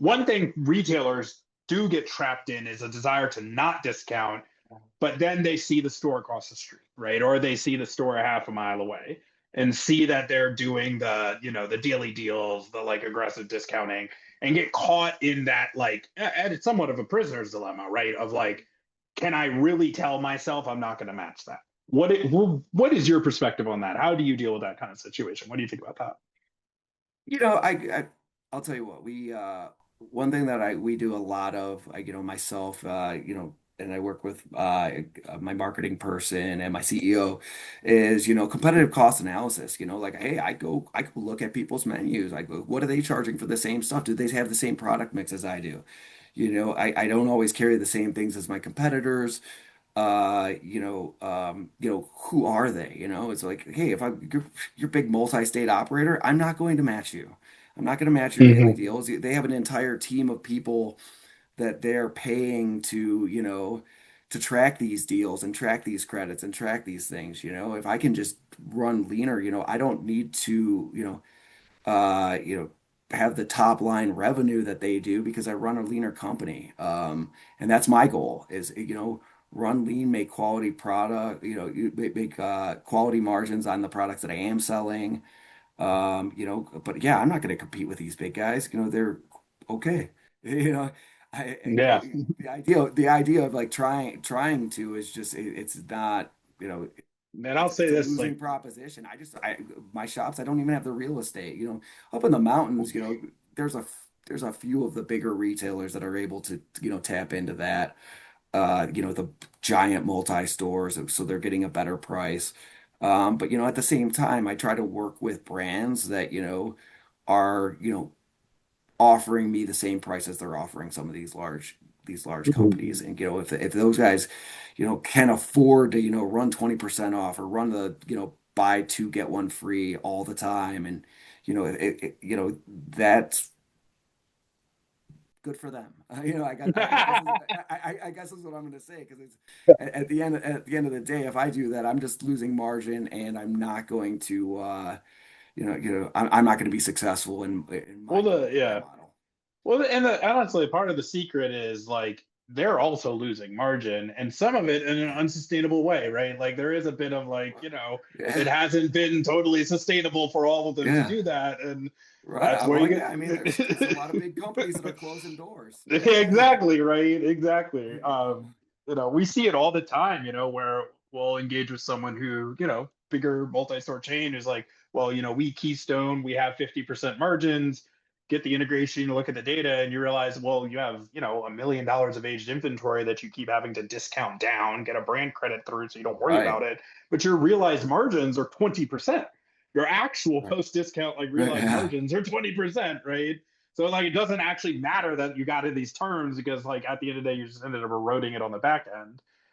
one thing retailers do get trapped in is a desire to not discount, but then they see the store across the street, right? Or they see the store a half a mile away and see that they're doing the daily deals, the like aggressive discounting, and get caught in that, like, and it's somewhat of a prisoner's dilemma, right? Of like, can I really tell myself I'm not going to match that? What is your perspective on that? How do you deal with that kind of situation? What do you think about that? You know, I'll tell you what, one thing that we do a lot of, myself, and I work with my marketing person and my CEO is, competitive cost analysis, like, hey, I go look at people's menus. I go, what are they charging for the same stuff? Do they have the same product mix as I do? I don't always carry the same things as my competitors. Who are they? It's like, hey, if you're big multi-state operator, I'm not going to match you. I'm not going to match your daily Mm-hmm. deals. They have an entire team of people that they're paying to track these deals and track these credits and track these things. If I can just run leaner, I don't need to, have the top line revenue that they do because I run a leaner company. And that's my goal is, run lean, make quality product, you make quality margins on the products that I am selling. But yeah, I'm not going to compete with these big guys. They're okay. You know, Yeah. the idea of like trying to is just it's not, And I'll say it's a this, losing like, proposition. My shops, I don't even have the real estate. Up in the mountains, there's a few of the bigger retailers that are able to, tap into that. The giant multi stores, so they're getting a better price. But at the same time, I try to work with brands that, are, offering me the same price as they're offering some of these large companies. And if those guys, can afford to, run 20% off or run the, buy two get one free all the time, and that's good for them. I guess that's what I'm going to say because it's at the end of the day, if I do that, I'm just losing margin, and I'm not going to I'm not going to be successful in well, my the goal, my yeah. model. Well, and honestly, part of the secret is like they're also losing margin, and some of it in an unsustainable way, right? Like there is a bit of like, it Yeah, hasn't been totally sustainable for all of them to yeah, do that, and right. that's where Well, you yeah. I mean, there's a lot of big companies that are get closing doors. exactly right, exactly. We see it all the time, where we'll engage with someone who, bigger multi-store chain is like, well, we Keystone, we have 50% margins, get the integration, you look at the data, and you realize, well, you have, $1 million of aged inventory that you keep having to discount down, get a brand credit through so you don't worry Right, about it. But your realized margins are 20%. Your actual right, post-discount, like right. realized Yeah, margins are 20%, right? So like it doesn't actually matter that you got in these terms because like at the end of the day you just ended up eroding it on the back end.